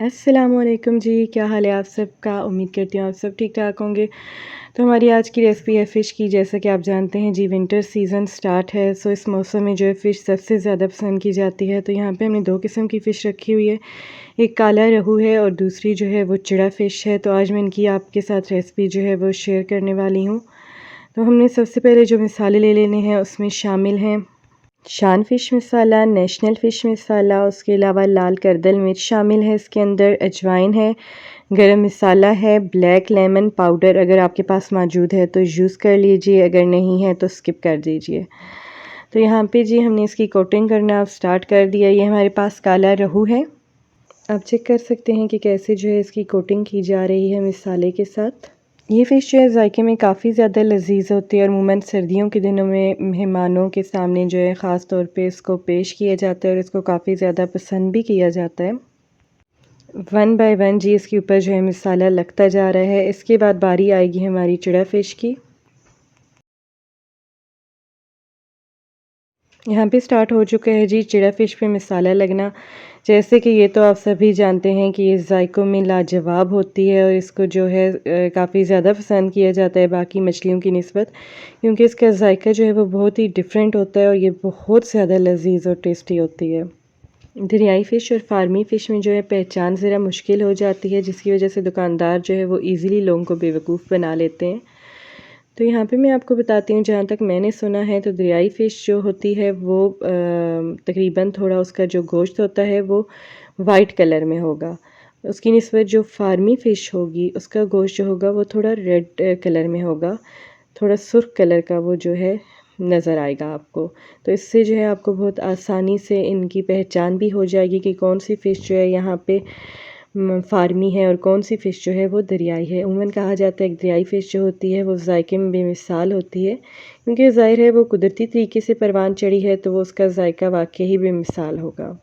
अस्सलामुअलैकुम जी, क्या हाल है आप सबका? उम्मीद करती हूँ आप सब ठीक-ठाक होंगे। तो हमारी आज की रेसिपी है फ़िश की। जैसा कि आप जानते हैं जी विंटर सीज़न स्टार्ट है, सो इस मौसम में जो है फ़िश सबसे ज़्यादा पसंद की जाती है। तो यहाँ पे हमने 2 किस्म की फ़िश रखी हुई है, एक काला रहू है और दूसरी जो है वो चिड़ा फ़िश है। तो आज मैं इनकी आपके साथ रेसिपी जो है वो शेयर करने वाली हूँ। तो हमने सबसे पहले जो मसाले ले लेने हैं उसमें शामिल हैं शान फ़िश मसाला, नेशनल फ़िश मसाला, उसके अलावा लाल करदल मिर्च शामिल है इसके अंदर, अजवाइन है, गरम मसाला है, ब्लैक लेमन पाउडर अगर आपके पास मौजूद है तो यूज़ कर लीजिए, अगर नहीं है तो स्किप कर दीजिए। तो यहाँ पे जी हमने इसकी कोटिंग करना अब स्टार्ट कर दिया। ये हमारे पास काला रहू है। आप चेक कर सकते हैं कि कैसे जो है इसकी कोटिंग की जा रही है मसाले के साथ। ये फ़िश जो है ज़ायके में काफ़ी ज़्यादा लज़ीज़ होती है और अमूमन सर्दियों के दिनों में मेहमानों के सामने जो है ख़ास तौर पे इसको पेश किया जाता है और इसको काफ़ी ज़्यादा पसंद भी किया जाता है। वन बाय वन जी इसके ऊपर जो है मसाला लगता जा रहा है। इसके बाद बारी आएगी हमारी चिड़ा फ़िश की। यहाँ पे स्टार्ट हो चुका है जी चिड़ा फ़िश पे मसाला लगना। जैसे कि ये तो आप सभी जानते हैं कि ये ज़ायक़ों में लाजवाब होती है और इसको जो है काफ़ी ज़्यादा पसंद किया जाता है बाकी मछलियों की निस्बत, क्योंकि इसका ज़ायक़ा जो है वो बहुत ही डिफरेंट होता है और ये बहुत ज़्यादा लज़ीज़ और टेस्टी होती है। दरियाई फ़िश और फार्मी फ़िश में जो है पहचान ज़रा मुश्किल हो जाती है, जिसकी वजह से दुकानदार जो है वो ईज़िली लोगों को बेवकूफ़ बना लेते हैं। तो यहाँ पे मैं आपको बताती हूँ, जहाँ तक मैंने सुना है तो दरियाई फ़िश जो होती है वो तकरीबन थोड़ा उसका जो गोश्त होता है वो वाइट कलर में होगा। उसकी निस्बत जो फार्मी फ़िश होगी उसका गोश्त जो होगा वो थोड़ा रेड कलर में होगा, थोड़ा सुर्ख कलर का वो जो है नज़र आएगा आपको। तो इससे जो है आपको बहुत आसानी से इनकी पहचान भी हो जाएगी कि कौन सी फ़िश जो है यहाँ पे फार्मी है और कौन सी फ़िश जो है वो दरियाई है। उमूमन कहा जाता है कि दरियाई फ़िश जो होती है वो ज़ायके में बेमिसाल होती है, क्योंकि ज़ाहिर है वो कुदरती तरीके से परवान चढ़ी है तो वो उसका ज़ायका वाक़ई ही बेमिसाल होगा।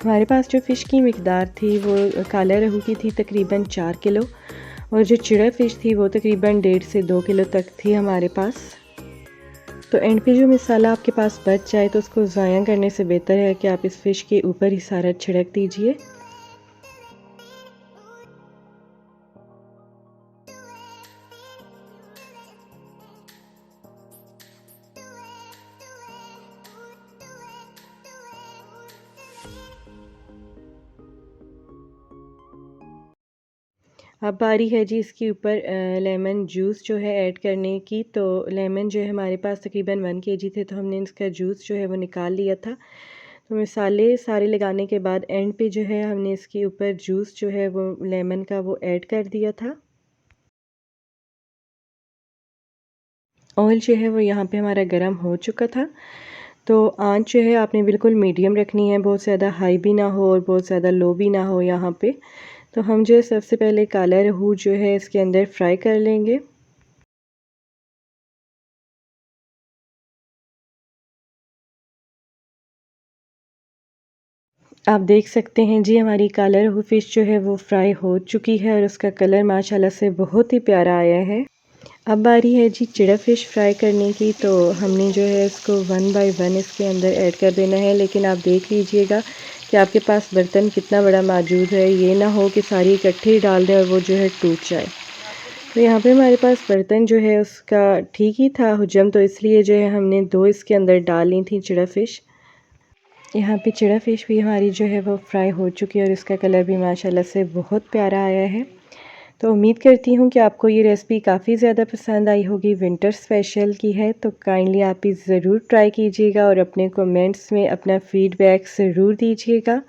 हमारे पास जो फ़िश की मिक़दार थी वो काला रहू की थी तकरीबन 4 किलो, और जो चिड़ा फ़िश थी वो तकरीबन 1.5 से 2 किलो तक थी हमारे पास। तो एंड पे जो मसाला आपके पास बच जाए तो उसको ज़ाया करने से बेहतर है कि आप इस फ़िश के ऊपर ही सारा छिड़क दीजिए। अब बारी है जी इसके ऊपर लेमन जूस जो है ऐड करने की। तो लेमन जो है हमारे पास तकरीबन 1 केजी थे, तो हमने इसका जूस जो है वो निकाल लिया था। तो मसाले सारे लगाने के बाद एंड पे जो है हमने इसके ऊपर जूस जो है वो लेमन का वो ऐड कर दिया था। ऑयल जो है वो यहाँ पे हमारा गर्म हो चुका था। तो आंच जो है आपने बिल्कुल मीडियम रखनी है, बहुत ज़्यादा हाई भी ना हो और बहुत ज़्यादा लो भी ना हो यहाँ पे। तो हम जो है सबसे पहले काला रहू जो है इसके अंदर फ्राई कर लेंगे। आप देख सकते हैं जी हमारी काला रहू फ़िश जो है वो फ्राई हो चुकी है और उसका कलर माशाल्लाह से बहुत ही प्यारा आया है। अब बारी है जी चिड़ा फ़िश फ्राई करने की। तो हमने जो है इसको वन बाय वन इसके अंदर ऐड कर देना है, लेकिन आप देख लीजिएगा कि आपके पास बर्तन कितना बड़ा मौजूद है, ये ना हो कि सारी इकट्ठी ही डाल दें और वो जो है टूट जाए। तो यहाँ पे हमारे पास बर्तन जो है उसका ठीक ही था हुजम, तो इसलिए जो है हमने 2 इसके अंदर डाल ली थी चिड़ा फ़िश। यहाँ पे चिड़ा फ़िश भी हमारी जो है वो फ्राई हो चुकी है और इसका कलर भी माशाल्लाह से बहुत प्यारा आया है। तो उम्मीद करती हूँ कि आपको ये रेसिपी काफ़ी ज़्यादा पसंद आई होगी। विंटर स्पेशल की है तो काइंडली आप इस ज़रूर ट्राई कीजिएगा और अपने कमेंट्स में अपना फ़ीडबैक ज़रूर दीजिएगा।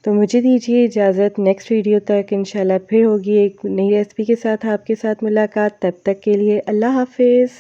तो मुझे दीजिए इजाज़त, नेक्स्ट वीडियो तक इंशाल्लाह फिर होगी एक नई रेसिपी के साथ आपके साथ मुलाकात। तब तक के लिए अल्लाह हाफ़िज़।